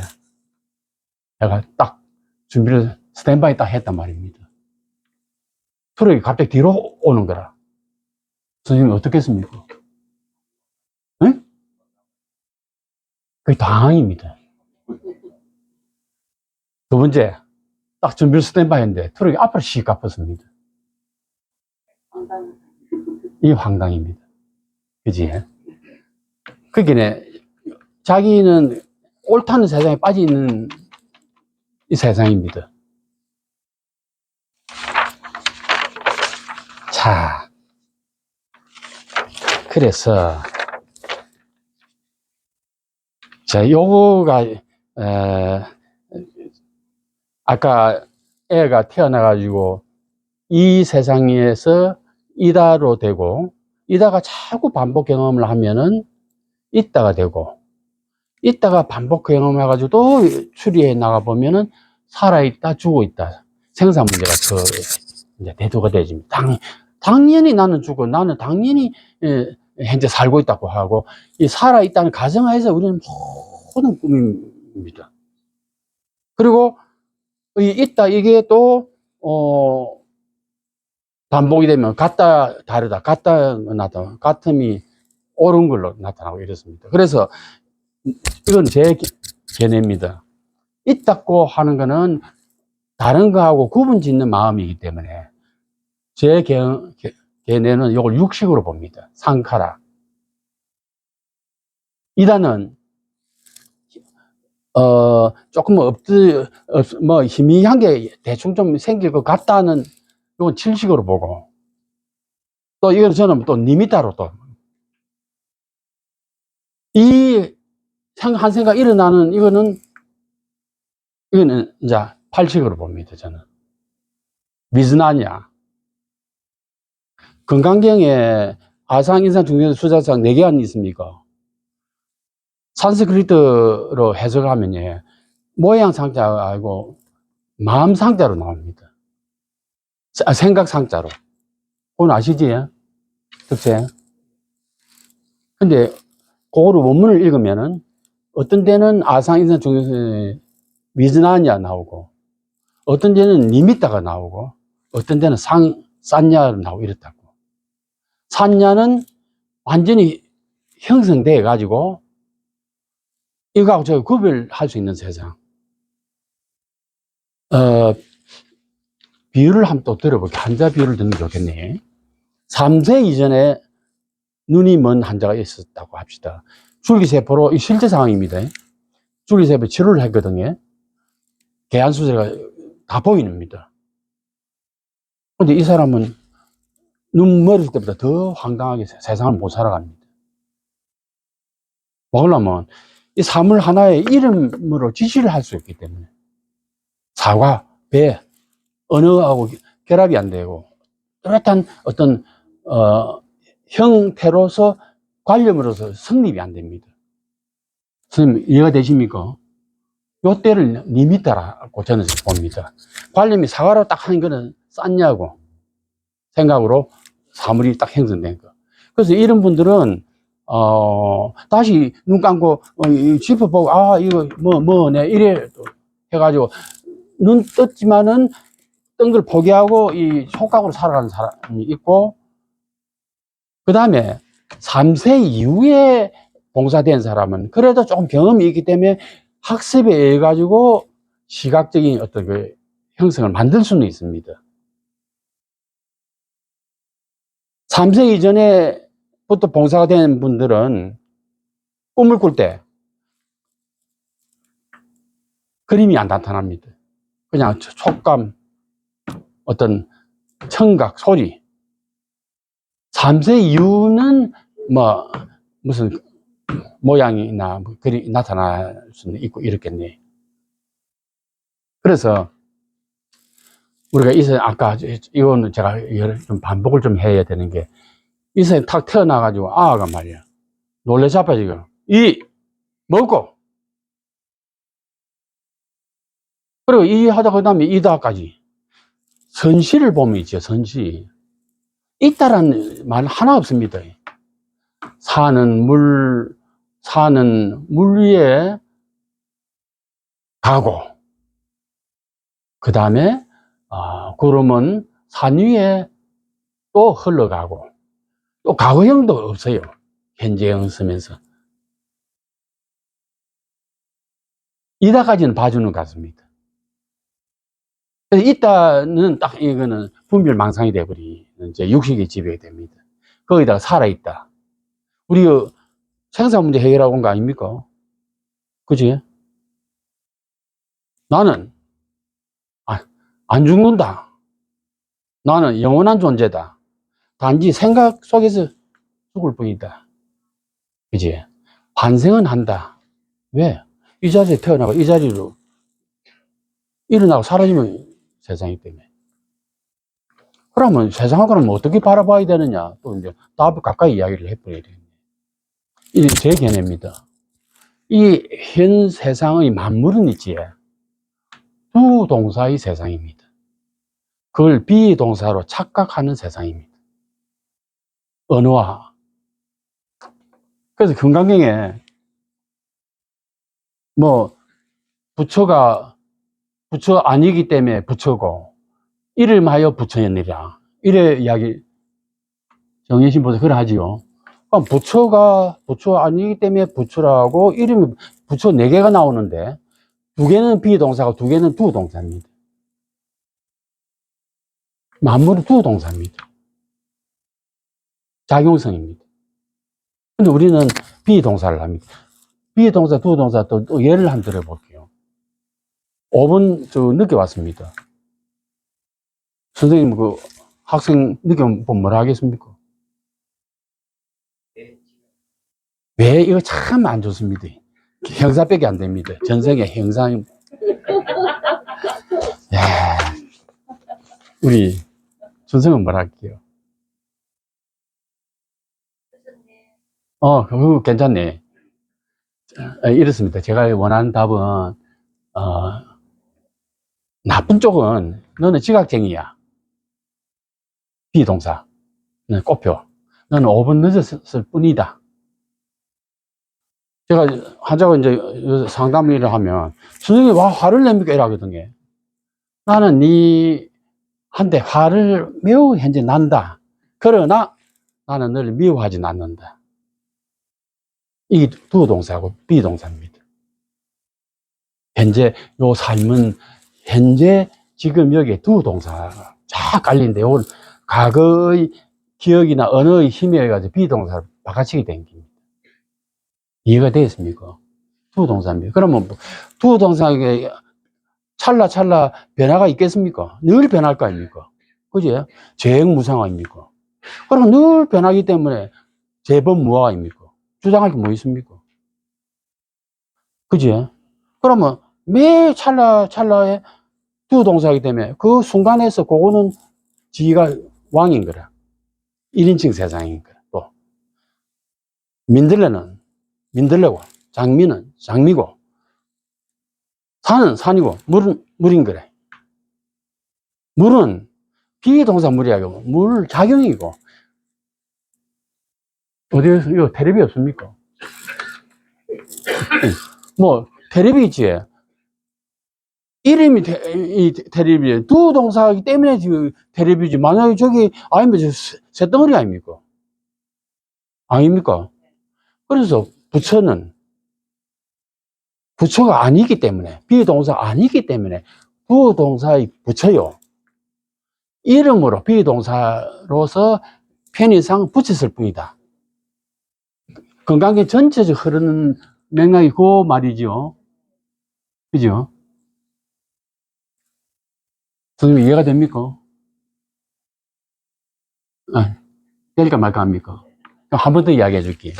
내가 딱 준비를 스탠바이 딱 했단 말입니다. 트럭이 갑자기 뒤로 오는 거라. 선생님 어떻겠습니까? 응? 그게 당황입니다. 두 번째, 딱 준비를 스탠바이 했는데 트럭이 앞으로 씩 갚았습니다. 이게 황당입니다. 그지? 그러니까 자기는 옳다는 세상에 빠져 있는 이 세상입니다. 자, 그래서 자, 요거가 아까 애가 태어나가지고 이 세상에서 이다로 되고, 이다가 자꾸 반복 경험을 하면은 있다가 되고, 있다가 반복 경험해가지고 또 추리해 나가보면은 살아있다, 죽어있다. 생사 문제가 더 이제 대두가 되지. 당연히 나는 죽어. 나는 당연히 현재 살고 있다고 하고, 이 살아있다는 가정하에서 우리는 모든 꿈입니다. 그리고 이 있다, 이게 또, 반복이 되면 같다, 다르다, 같다, 나타나, 같음이 옳은 걸로 나타나고 이렇습니다. 그래서 이건 제 견해입니다. 있다고 하는 거는 다른 거하고 구분 짓는 마음이기 때문에 제 견해는 이걸 육식으로 봅니다. 상카라. 이다는 조금 희미한 게 대충 좀 생길 것 같다는 이건 칠식으로 보고, 또 이건 저는 또 니미타로 또 이 한 생각 일어나는 이거는 이제 팔식으로 봅니다. 저는 미즈나냐. 건강경에 아상, 인상, 중생, 수자상 4개안이 있습니까? 산스크리트로 해석하면 모양 상자가 아니고 마음 상자로 나옵니다. 생각 상자로. 그건 아시지? 특징. 근데 그거를 원문을 읽으면은 어떤 데는 아상, 인상, 중생, 미즈나냐 나오고, 어떤 데는 니미타가 나오고, 어떤 데는 산냐로 나오고 이렇다고. 산냐는 완전히 형성돼 가지고 이거하고 저 구별할 수 있는 세상. 비유를 한번 또 들어볼게요. 환자 비유를 듣는 게 좋겠네. 3세 이전에 눈이 먼 환자가 있었다고 합시다. 줄기세포로, 이 실제 상황입니다. 줄기세포 치료를 했거든요. 개안수제가 다 보이는입니다. 근데 이 사람은 눈 멀을 때보다 더 황당하게 세상을 못 살아갑니다. 먹으려면 이 사물 하나의 이름으로 지시를 할 수 있기 때문에 사과, 배, 언어하고 결합이 안 되고 뚜렷한 어떤 형태로서 관념으로서 성립이 안 됩니다. 선생님 이해가 되십니까? 요 때를 니미타라고 저는 봅니다. 관념이 사과로 딱 하는 거는 쌌냐고 생각으로 사물이 딱 형성된 거. 그래서 이런 분들은 다시 눈 감고 짚어보고 이거 뭐네 이래 해가지고 눈 떴지만은 뜬 걸 포기하고 이 촉각으로 살아가는 사람이 있고, 그 다음에 3세 이후에 봉사된 사람은 그래도 조금 경험이 있기 때문에 학습에 의해 가지고 시각적인 어떤 그 형성을 만들 수는 있습니다. 3세 이전에부터 봉사가 된 분들은 꿈을 꿀 때 그림이 안 나타납니다. 그냥 촉감, 어떤 청각, 소리. 3세 이후는 뭐 무슨 모양이나 뭐 그리 나타날 수는 있고 이렇겠네. 그래서 우리가 아까 이거는 제가 좀 반복을 좀 해야 되는 게, 이 사람이 탁 태어나가지고 아가 말이야 놀래 자빠지고 이 먹고, 그리고 이 하다 그 다음에 이다까지 선시를 보면 있죠. 선시 있다라는 말 하나 없습니다. 사는 물 위에 가고, 그 다음에 구름은 산 위에 또 흘러가고, 또 과거형도 없어요. 현재형 쓰면서 이다까지는 봐주는 것 같습니다. 그래서 있다는 딱 이거는 분별망상이 돼버리는 이제 육식이 지배가 됩니다. 거기다가 살아있다. 우리 생산 문제 해결하고 온 거 아닙니까? 그지? 나는 안 죽는다. 나는 영원한 존재다. 단지 생각 속에서 죽을 뿐이다. 그지? 반성은 한다. 왜? 이 자리에 태어나고 이 자리로 일어나고 사라지면 세상이기 때문에. 그러면 세상하고는 어떻게 바라봐야 되느냐? 또 이제 답을 가까이 이야기를 해버려야 되겠네. 이게 제 견해입니다. 이 현 세상의 만물은 있지에 두 동사의 세상입니다. 그걸 비동사로 착각하는 세상입니다. 언어화. 그래서 금강경에 뭐 부처 아니기 때문에 부처고 이름하여 부처였느라 이래 이야기 정해신 보서 그래 하지요. 그럼 부처 아니기 때문에 부처라고 이름이 부처 4개가 나오는데 2개는 비동사고 2개는 두 동사입니다. 만물은 두 동사입니다. 작용성입니다. 근데 우리는 비동사를 합니다. 비동사, 두 동사 또 예를 한번 들어볼게요. 5분 늦게 왔습니다. 선생님 그 학생 늦게 오면 뭐라 하겠습니까? 왜? 이거 참 안 좋습니다. 형사밖에 안 됩니다. 전생에 형상. 야, 우리 준성은 뭐라 할게요? 그거 괜찮네. 이렇습니다. 제가 원하는 답은, 나쁜 쪽은 너는 지각쟁이야. 비동사. 너는 꽃표. 너는 5분 늦었을 뿐이다. 제가 하자고 이제 상담을 하면, 선생님, 와, 화를 냅니까? 이러거든요. 나는 한테 화를 매우 현재 난다. 그러나 나는 너를 미워하진 않는다. 이게 두 동사고 비동사입니다. 현재 요 삶은 현재 지금 여기에 두 동사가 쫙 깔린데, 요걸 과거의 기억이나 언어의 힘에 의해서 비동사를 바꿔치기 된 겁니다. 이해가 되겠습니까? 두 동사입니다. 그러면 두 동사에게 찰나 변화가 있겠습니까? 늘 변할 거 아닙니까? 그지? 재행무상 아닙니까? 그럼 늘 변하기 때문에 재범무화 아닙니까? 주장할 게 뭐 있습니까? 그지? 그러면 매 찰나에 두 동사이기 때문에 그 순간에서 그거는 지가 왕인 거라. 1인칭 세상인 거라. 또 민들레는 민들레고, 장미는 장미고, 산은 산이고, 물은 물인 거래. 물은 비동사 물이야. 물 작용이고. 어디에서 이거 테레비 없습니까? 뭐 테레비 있지. 이름이 테레비에 두 동사이기 때문에 테레비지. 만약에 저기 아니면 쇳덩어리 아닙니까? 아닙니까? 그래서 부처가 아니기 때문에, 비동사 아니기 때문에 두 동사의 부처요. 이름으로 비동사로서 편의상 붙였을 뿐이다. 건강계 전체적 흐르는 맥락이 그 말이죠. 그죠? 선생님 이해가 됩니까? 아, 될까 말까 합니까? 한 번 더 이야기해 줄게요.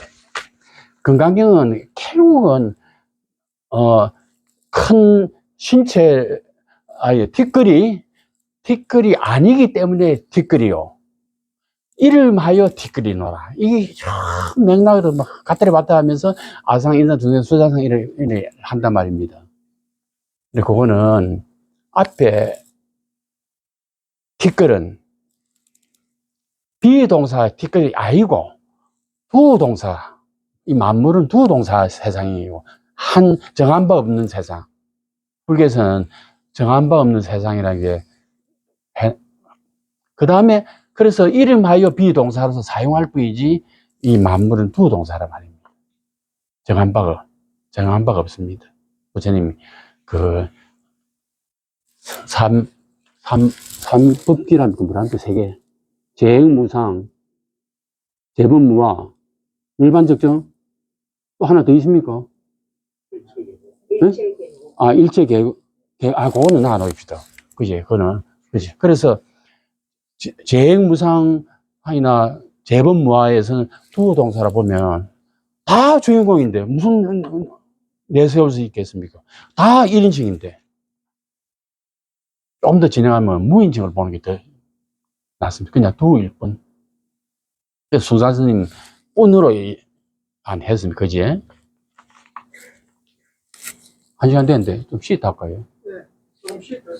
건강경은 결국은 큰 신체 티끌이 아니기 때문에 티끌이요. 이름하여 티끌이노라. 이게 참 맥락으로 막 갔다리 왔다 하면서 아상, 인상, 중상, 수상상 이래 한단 말입니다. 근데 그거는 앞에 티끌은 비동사 티끌이 아니고 두동사, 이 만물은 두동사 세상이에요. 한 정한 바 없는 세상. 불교에서는 정한 바 없는 세상이라는 게, 그 다음에 그래서 이름하여 비동사로서 사용할 뿐이지 이 만물은 두동사란 말입니다. 정한 바가 없습니다. 부처님이 그 삼법기라는 그 뭐라는 그 세 개. 재행무상, 재범무화, 일반적정, 또 하나 더 있습니까? 네? 일체계급, 그거는 나눠봅시다. 그지? 그거는, 그지? 그래서, 재행무상이나 재범무화에서는 두동사라 보면, 다 주인공인데, 무슨 내세울 수 있겠습니까? 다 1인칭인데. 좀 더 진행하면 무인칭을 보는 게 더 낫습니다. 그냥 두일 뿐. 순사 스님, 뿐으로 안 했습니다. 그지? 1시간 됐는데, 좀 쉬다 할까요? 네. 조금 쉬었어요.